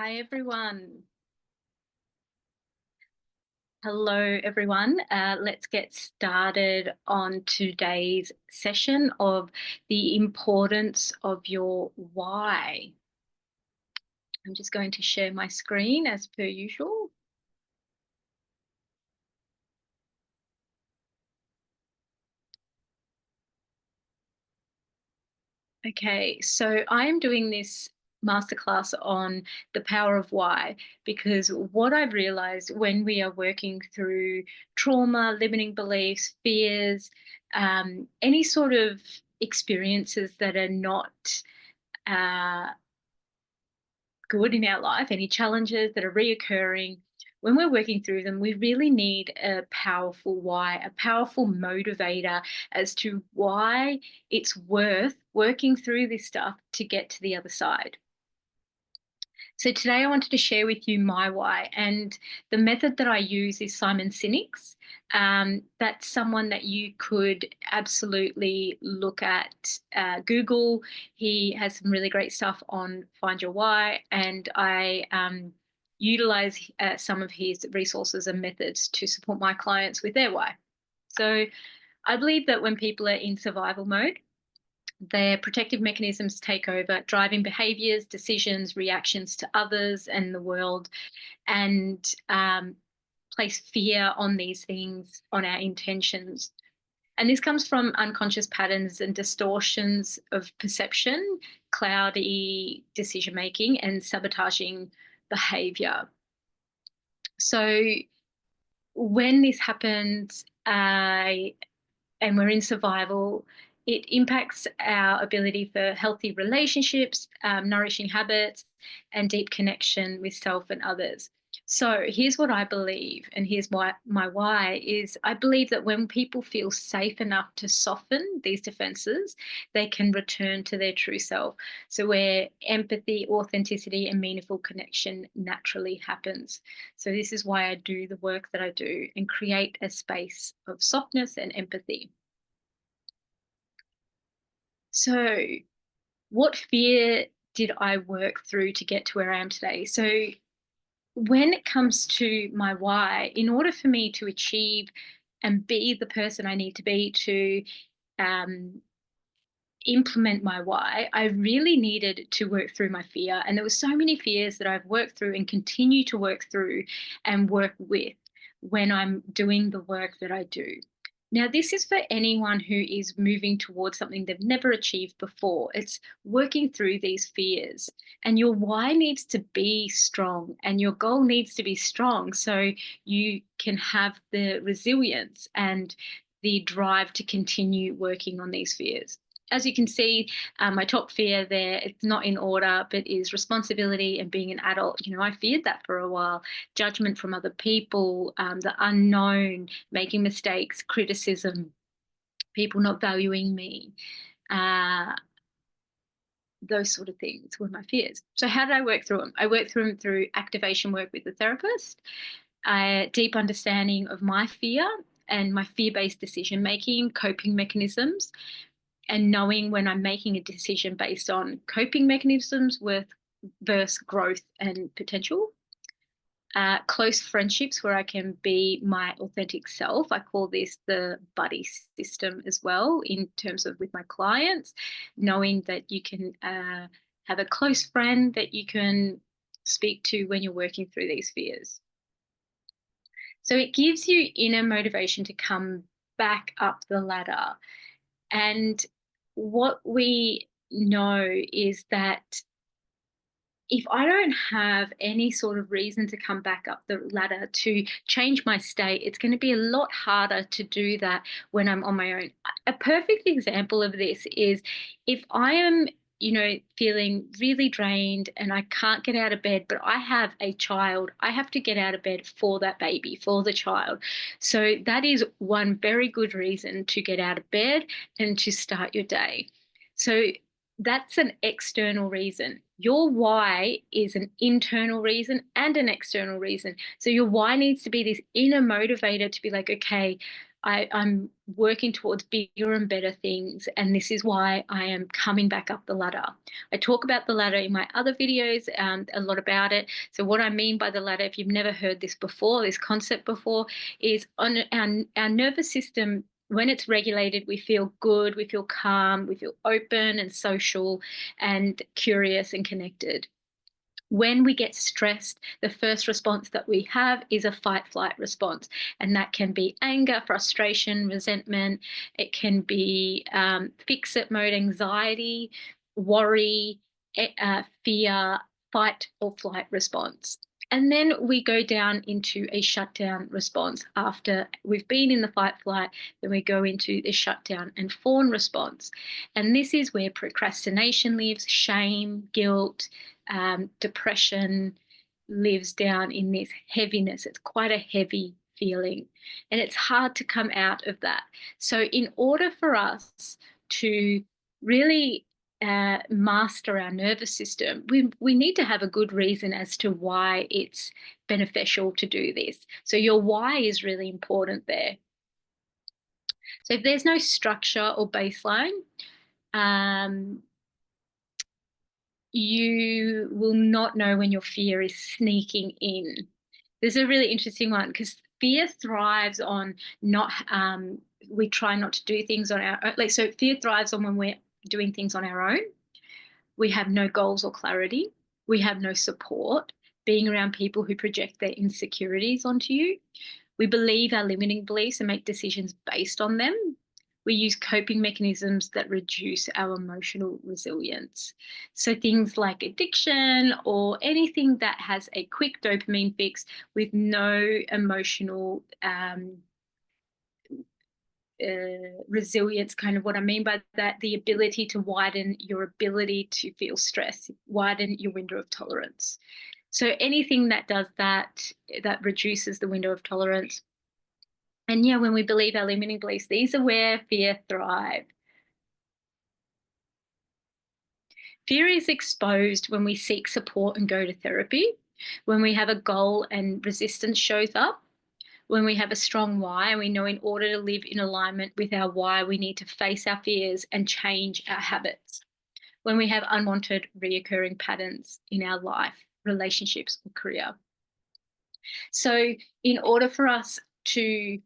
Hi, everyone. Hello, everyone. Let's get started on today's session of the importance of your why. I'm just going to share my screen as per usual. Okay, so I'm doing this masterclass on the power of why, because what I've realized when we are working through trauma, limiting beliefs, fears, any sort of experiences that are not uh, good in our life, any challenges that are reoccurring, when we're working through them, we really need a powerful why, a powerful motivator as to why it's worth working through this stuff to get to the other side. So today I wanted to share with you my why, and the method that I use is Simon Sinek's. That's someone that you could absolutely look at. Google. He has some really great stuff on Find Your Why, and I utilize some of his resources and methods to support my clients with their why. So I believe that when people are in survival mode, their protective mechanisms take over, driving behaviors, decisions, reactions to others and the world, and place fear on these things, on our intentions. And this comes from unconscious patterns and distortions of perception, cloudy decision making, and sabotaging behavior. So when this happens, and we're in survival, it impacts our ability for healthy relationships, nourishing habits, and deep connection with self and others. So here's what I believe, and here's my why is I believe that when people feel safe enough to soften these defenses, they can return to their true self. So where empathy, authenticity, and meaningful connection naturally happens. So this is why I do the work that I do and create a space of softness and empathy. So what fear did I work through to get to where I am today? So when it comes to my why, in order for me to achieve and be the person I need to be to um, implement my why, I really needed to work through my fear. And there were so many fears that I've worked through and continue to work through and work with when I'm doing the work that I do. Now, this is for anyone who is moving towards something they've never achieved before. It's working through these fears. And your why needs to be strong and your goal needs to be strong so you can have the resilience and the drive to continue working on these fears. As you can see, my top fear there, it's not in order, but is responsibility and being an adult. You know, I feared that for a while. Judgment from other people, the unknown, making mistakes, criticism, people not valuing me. Those sort of things were my fears. So how did I work through them? I worked through them through activation work with a therapist, a deep understanding of my fear and my fear-based decision making, coping mechanisms, and knowing when I'm making a decision based on coping mechanisms with versus growth and potential. Close friendships where I can be my authentic self. I call this the buddy system as well, in terms of with my clients, knowing that you can have a close friend that you can speak to when you're working through these fears. So it gives you inner motivation to come back up the ladder. And what we know is that if I don't have any sort of reason to come back up the ladder to change my state, it's going to be a lot harder to do that when I'm on my own. A perfect example of this is if I am, feeling really drained and I can't get out of bed, but I have a child, I have to get out of bed for that baby, for the child. So that is one very good reason to get out of bed and to start your day. So that's an external reason. Your why is an internal reason and an external reason. So your why needs to be this inner motivator to be like, okay, I'm working towards bigger and better things, and this is why I am coming back up the ladder. I talk about the ladder in my other videos, a lot about it. So what I mean by the ladder, if you've never heard this before, this concept before, is on our nervous system. When it's regulated, we feel good, we feel calm, we feel open and social and curious and connected. When we get stressed, the first response that we have is a fight-flight response. And that can be anger, frustration, resentment. It can be fix-it mode anxiety, worry, fear, fight or flight response. And then we go down into a shutdown response. After we've been in the fight flight, then we go into the shutdown and fawn response. And this is where procrastination lives, shame, guilt, depression lives down in this heaviness. It's quite a heavy feeling, and it's hard to come out of that. So in order for us to really master our nervous system, we need to have a good reason as to why it's beneficial to do this. So your why is really important there. So if there's no structure or baseline, you will not know when your fear is sneaking in. This is a really interesting one because fear thrives on not, we try not to do things on our own. Like, so fear thrives on when we're doing things on our own. We have no goals or clarity. We have no support. Being around people who project their insecurities onto you. We believe our limiting beliefs and make decisions based on them. We use coping mechanisms that reduce our emotional resilience. So things like addiction or anything that has a quick dopamine fix with no emotional resilience. Kind of what I mean by that, the ability to widen your ability to feel stress, widen your window of tolerance. So anything that does that, that reduces the window of tolerance. And yeah, when we believe our limiting beliefs, these are where fear thrives. Fear is exposed when we seek support and go to therapy, when we have a goal and resistance shows up, when we have a strong why and we know in order to live in alignment with our why, we need to face our fears and change our habits, when we have unwanted reoccurring patterns in our life, relationships, or career. So in order for us to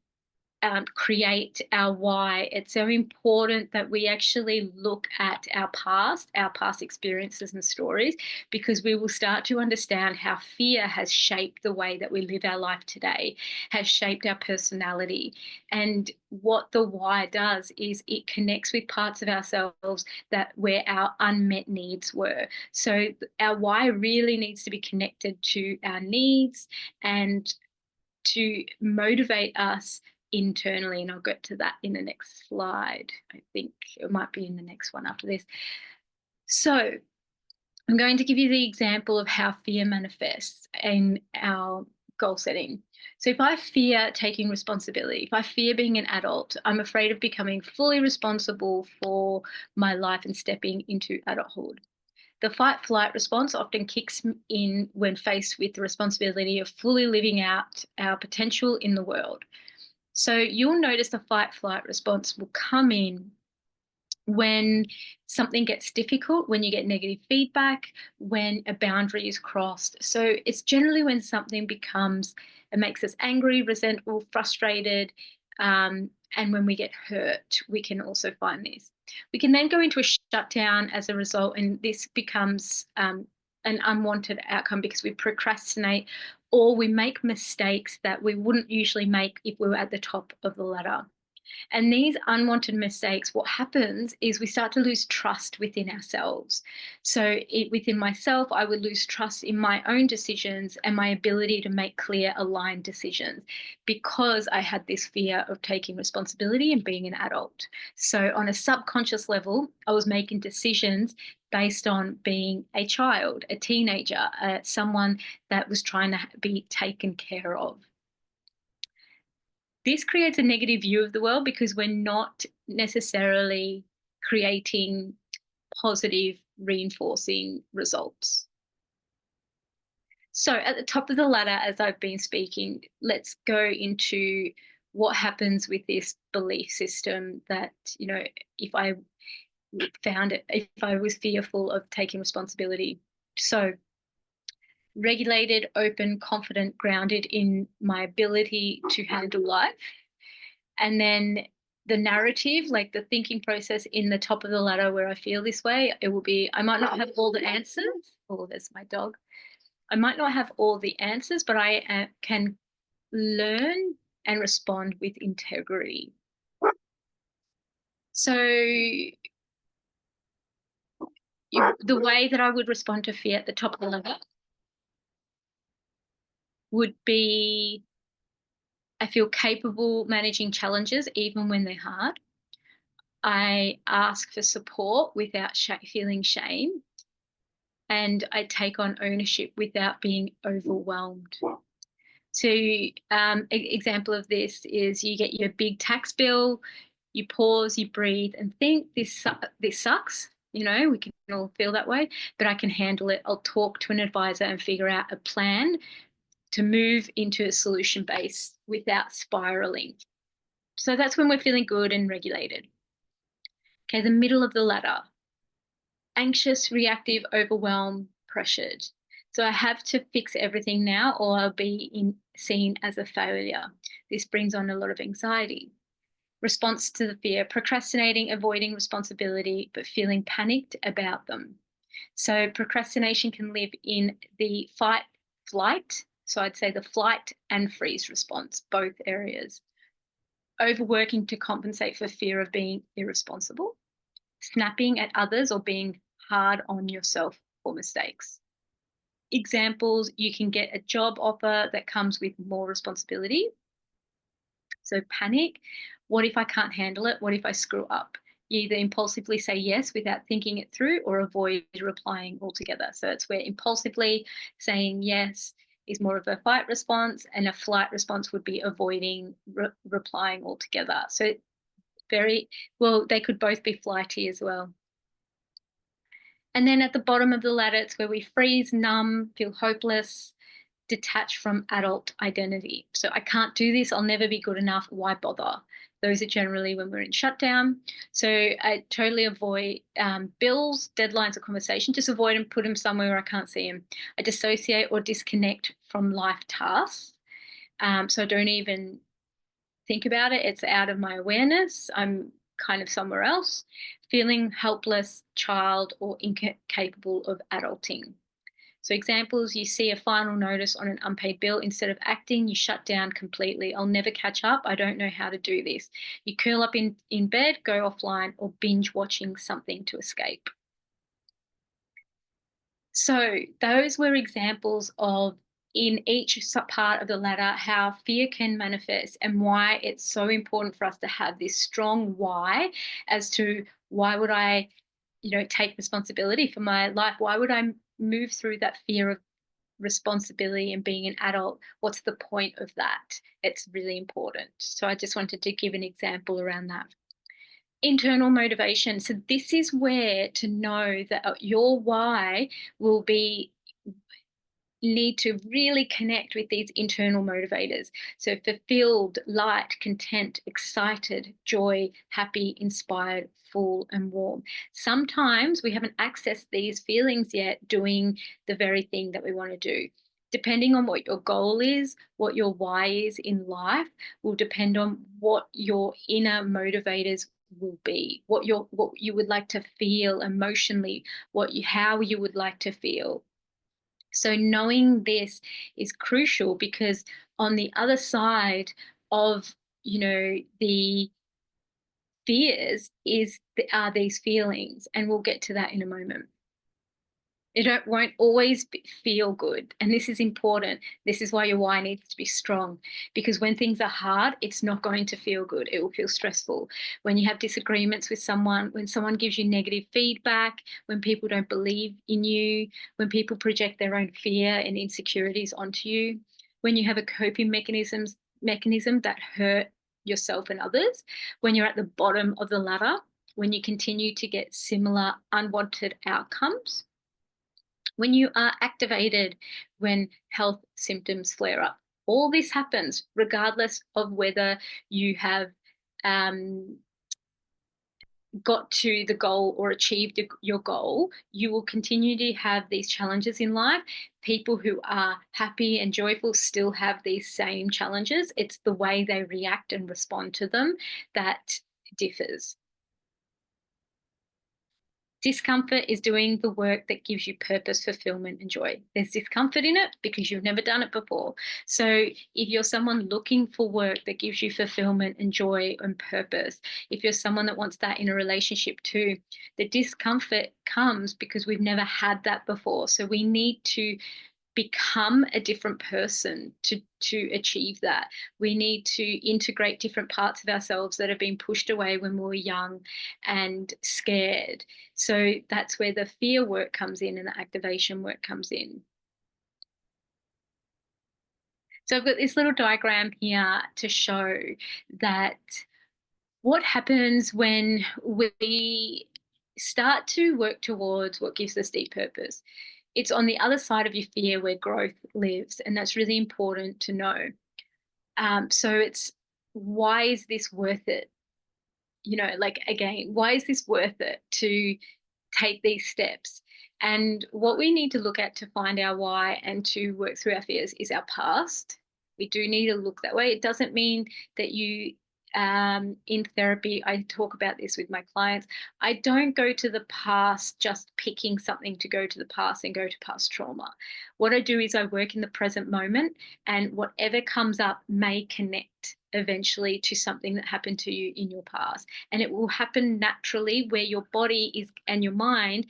create our why, it's so important that we actually look at our past experiences and stories, because we will start to understand how fear has shaped the way that we live our life today, has shaped our personality. And what the why does is it connects with parts of ourselves that where our unmet needs were. So our why really needs to be connected to our needs and to motivate us internally. And I'll get to that in the next slide. I think it might be in the next one after this. So I'm going to give you the example of how fear manifests in our goal setting. So if I fear taking responsibility, if I fear being an adult, I'm afraid of becoming fully responsible for my life and stepping into adulthood. The fight-flight response often kicks in when faced with the responsibility of fully living out our potential in the world. So you'll notice the fight-flight response will come in when something gets difficult, when you get negative feedback, when a boundary is crossed. So it's generally when something becomes, it makes us angry, resentful, frustrated, and when we get hurt, we can also find this. We can then go into a shutdown as a result, and this becomes an unwanted outcome because we procrastinate or we make mistakes that we wouldn't usually make if we were at the top of the ladder. And these unwanted mistakes, what happens is we start to lose trust within ourselves. So within myself, I would lose trust in my own decisions and my ability to make clear, aligned decisions, because I had this fear of taking responsibility and being an adult. So on a subconscious level, I was making decisions based on being a child, a teenager, someone that was trying to be taken care of. This creates a negative view of the world because we're not necessarily creating positive, reinforcing results. So at the top of the ladder, as I've been speaking, let's go into what happens with this belief system that, if I if I was fearful of taking responsibility. So regulated, open, confident, grounded in my ability to handle life. And then the narrative, like the thinking process in the top of the ladder where I feel this way, it will be, I might not have all the answers. Oh, there's my dog. I might not have all the answers, but I can learn and respond with integrity. So the way that I would respond to fear at the top of the ladder would be, I feel capable managing challenges even when they're hard. I ask for support without feeling shame. And I take on ownership without being overwhelmed. So example of this is you get your big tax bill, you pause, you breathe and think, this sucks. We can all feel that way, but I can handle it. I'll talk to an advisor and figure out a plan to move into a solution base without spiraling. So that's when we're feeling good and regulated. Okay, the middle of the ladder. Anxious, reactive, overwhelmed, pressured. So I have to fix everything now or I'll be seen as a failure. This brings on a lot of anxiety. Response to the fear, procrastinating, avoiding responsibility, but feeling panicked about them. So procrastination can live in the fight, flight. So I'd say the flight and freeze response, both areas. Overworking to compensate for fear of being irresponsible. Snapping at others or being hard on yourself for mistakes. Examples, you can get a job offer that comes with more responsibility. So panic. What if I can't handle it? What if I screw up? You either impulsively say yes without thinking it through or avoid replying altogether. So it's where impulsively saying yes is more of a fight response, and a flight response would be avoiding replying altogether. So they could both be flighty as well. And then at the bottom of the ladder, it's where we freeze, numb, feel hopeless, detached from adult identity. So I can't do this. I'll never be good enough. Why bother? Those are generally when we're in shutdown. So I totally avoid bills, deadlines, or conversation. Just avoid them, put them somewhere where I can't see them. I dissociate or disconnect from life tasks. So I don't even think about it. It's out of my awareness. I'm kind of somewhere else, feeling helpless, child, or incapable of adulting. So examples, you see a final notice on an unpaid bill. Instead of acting, you shut down completely. I'll never catch up. I don't know how to do this. You curl up in bed, go offline, or binge watching something to escape. So those were examples of, in each part of the ladder, how fear can manifest and why it's so important for us to have this strong why as to why would I, take responsibility for my life? Why would I move through that fear of responsibility and being an adult? What's the point of that? It's really important. So I just wanted to give an example around that. Internal motivation. So this is where to know that your why will need to really connect with these internal motivators. So fulfilled, light, content, excited, joy, happy, inspired, full, and warm. Sometimes we haven't accessed these feelings yet doing the very thing that we want to do. Depending on what your goal is, what your why is in life, will depend on what your inner motivators will be, what you would like to feel emotionally, how you would like to feel. So knowing this is crucial, because on the other side of, the fears are these feelings, and we'll get to that in a moment. It won't always feel good. And this is important. This is why your why needs to be strong, because when things are hard, it's not going to feel good. It will feel stressful. When you have disagreements with someone, when someone gives you negative feedback, when people don't believe in you, when people project their own fear and insecurities onto you, when you have a coping mechanism that hurt yourself and others, when you're at the bottom of the ladder, when you continue to get similar unwanted outcomes, when you are activated when health symptoms flare up. All this happens regardless of whether you have got to the goal or achieved your goal. You will continue to have these challenges in life. People who are happy and joyful still have these same challenges. It's the way they react and respond to them that differs. Discomfort is doing the work that gives you purpose, fulfillment, and joy. There's discomfort in it because you've never done it before. So, if you're someone looking for work that gives you fulfillment and joy and purpose, if you're someone that wants that in a relationship too, the discomfort comes because we've never had that before. So, we need to become a different person to achieve that. We need to integrate different parts of ourselves that have been pushed away when we were young and scared. So that's where the fear work comes in and the activation work comes in. So I've got this little diagram here to show that what happens when we start to work towards what gives us deep purpose. It's on the other side of your fear where growth lives, and that's really important to know. So it's, why is this worth it? Like, again, why is this worth it to take these steps? And what we need to look at to find our why and to work through our fears is our past. We do need to look that way. It doesn't mean that you, in therapy, I talk about this with my clients. I don't go to the past just picking something to go to the past and go to past trauma. What I do is I work in the present moment, and whatever comes up may connect eventually to something that happened to you in your past. And it will happen naturally where your body is and your mind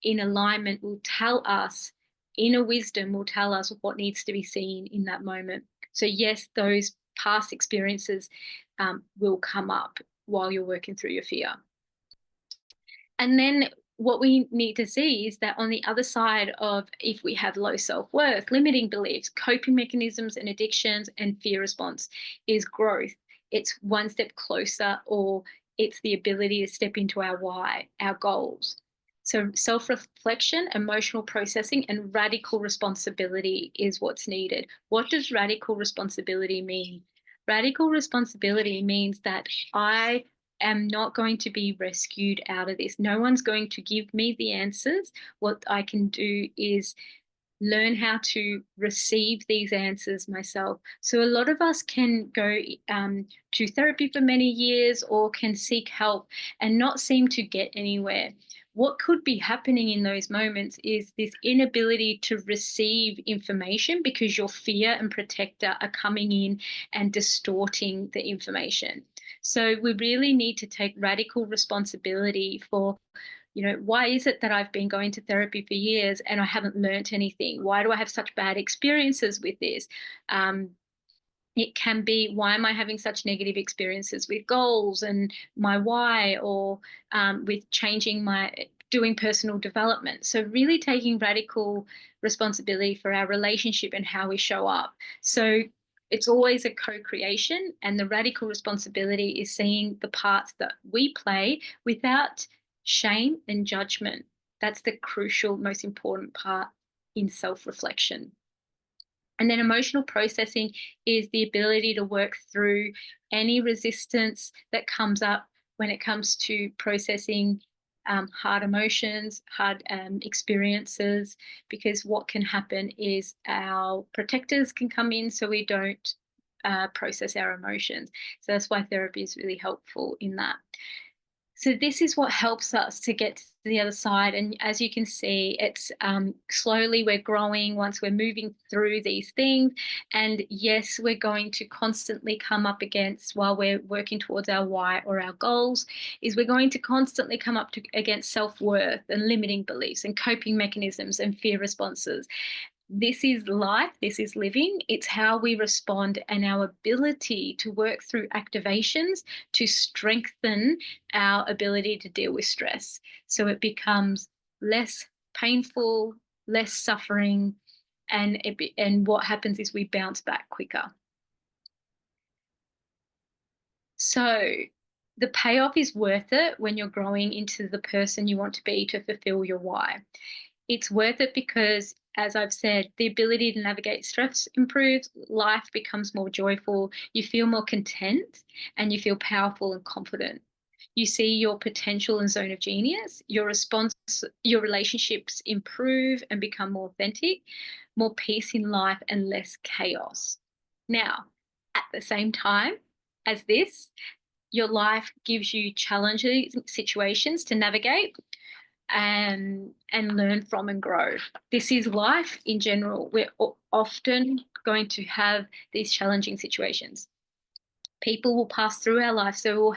in alignment will tell us, inner wisdom will tell us what needs to be seen in that moment. So, yes, those past experiences will come up while you're working through your fear. And then what we need to see is that on the other side of, if we have low self-worth, limiting beliefs, coping mechanisms and addictions and fear response, is growth. It's one step closer, or it's the ability to step into our why, our goals. So self-reflection, emotional processing, and radical responsibility is what's needed. What does radical responsibility mean? Radical responsibility means that I am not going to be rescued out of this. No one's going to give me the answers. What I can do is learn how to receive these answers myself. So a lot of us can go to therapy for many years or can seek help and not seem to get anywhere. What could be happening in those moments is this inability to receive information because your fear and protector are coming in and distorting the information. So we really need to take radical responsibility for, why is it that I've been going to therapy for years and I haven't learnt anything? Why do I have such bad experiences with this? It can be, why am I having such negative experiences with goals and my why, or with doing personal development? So really taking radical responsibility for our relationship and how we show up. So it's always a co-creation, and the radical responsibility is seeing the parts that we play without shame and judgment. That's the crucial, most important part in self-reflection. And then emotional processing is the ability to work through any resistance that comes up when it comes to processing hard emotions, hard experiences, because what can happen is our protectors can come in so we don't process our emotions. So that's why therapy is really helpful in that. So this is what helps us to get to the other side. And as you can see, it's slowly we're growing once we're moving through these things. And yes, we're going to constantly come up against, while we're working towards our why or our goals, is we're going to constantly come up against self-worth and limiting beliefs and coping mechanisms and fear responses. This is life, this is living. It's how we respond and our ability to work through activations to strengthen our ability to deal with stress. So it becomes less painful, less suffering, and what happens is we bounce back quicker. So the payoff is worth it when you're growing into the person you want to be to fulfill your why. It's worth it because as I've said, the ability to navigate stress improves, life becomes more joyful, you feel more content, and you feel powerful and confident. You see your potential and zone of genius, your relationships improve and become more authentic, more peace in life, and less chaos. Now, at the same time as this, your life gives you challenging situations to navigate and learn from and grow. This is life in general. We're often going to have these challenging situations. People will pass through our life, so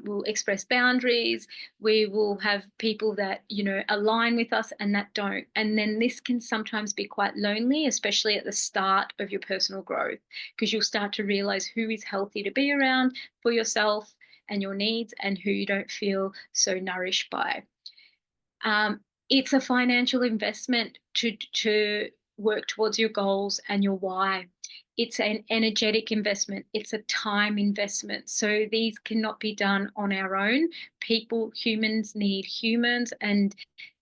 we'll express boundaries. We will have people that align with us and that don't, and then this can sometimes be quite lonely, especially at the start of your personal growth, because you'll start to realize who is healthy to be around for yourself and your needs, and who you don't feel so nourished by. It's a financial investment to work towards your goals and your why. It's an energetic investment. It's a time investment. So these cannot be done on our own. Humans need humans, and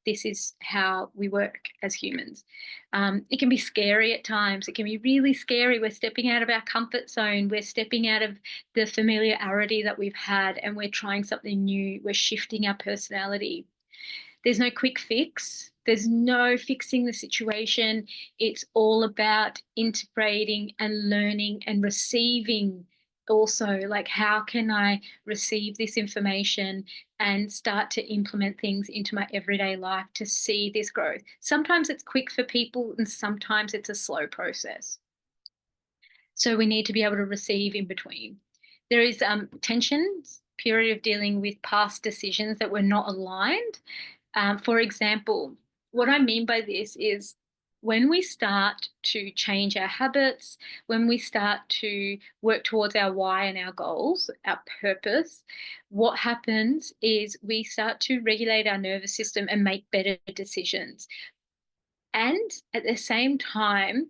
this is how we work as humans. It can be scary at times. It can be really scary. We're stepping out of our comfort zone. We're stepping out of the familiarity that we've had, and we're trying something new. We're shifting our personality. There's no quick fix. There's no fixing the situation. It's all about integrating and learning and receiving also. Like, how can I receive this information and start to implement things into my everyday life to see this growth? Sometimes it's quick for people and sometimes it's a slow process. So we need to be able to receive in between. There is tension, period of dealing with past decisions that were not aligned. For example, what I mean by this is when we start to change our habits, when we start to work towards our why and our goals, our purpose, what happens is we start to regulate our nervous system and make better decisions. And at the same time,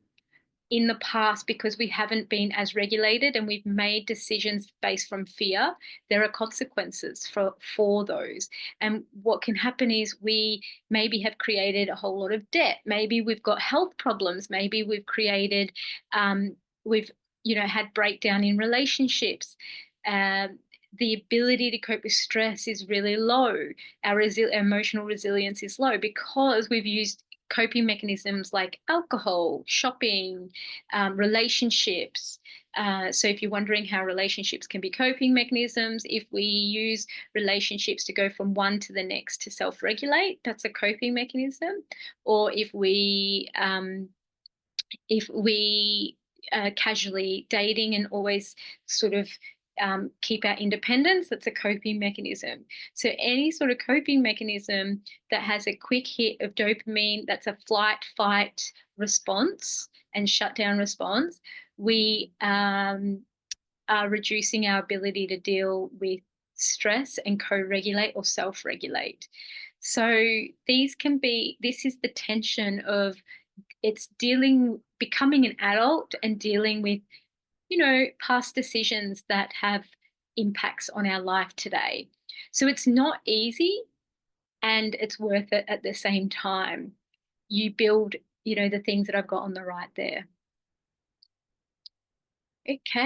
in the past, because we haven't been as regulated and we've made decisions based from fear, there are consequences for those. And what can happen is we maybe have created a whole lot of debt. Maybe we've got health problems. Maybe we've created, we've had breakdown in relationships. The ability to cope with stress is really low. Our emotional resilience is low because we've used coping mechanisms like alcohol, shopping, relationships. So if you're wondering how relationships can be coping mechanisms, if we use relationships to go from one to the next to self-regulate, that's a coping mechanism. Or if we casually dating and always sort of keep our independence, that's a coping mechanism. So any sort of coping mechanism that has a quick hit of dopamine, that's a flight, fight response and shutdown response, we are reducing our ability to deal with stress and co-regulate or self-regulate. So this is the tension of becoming an adult and dealing with past decisions that have impacts on our life today. So it's not easy, and it's worth it at the same time. You build, the things that I've got on the right there. Okay.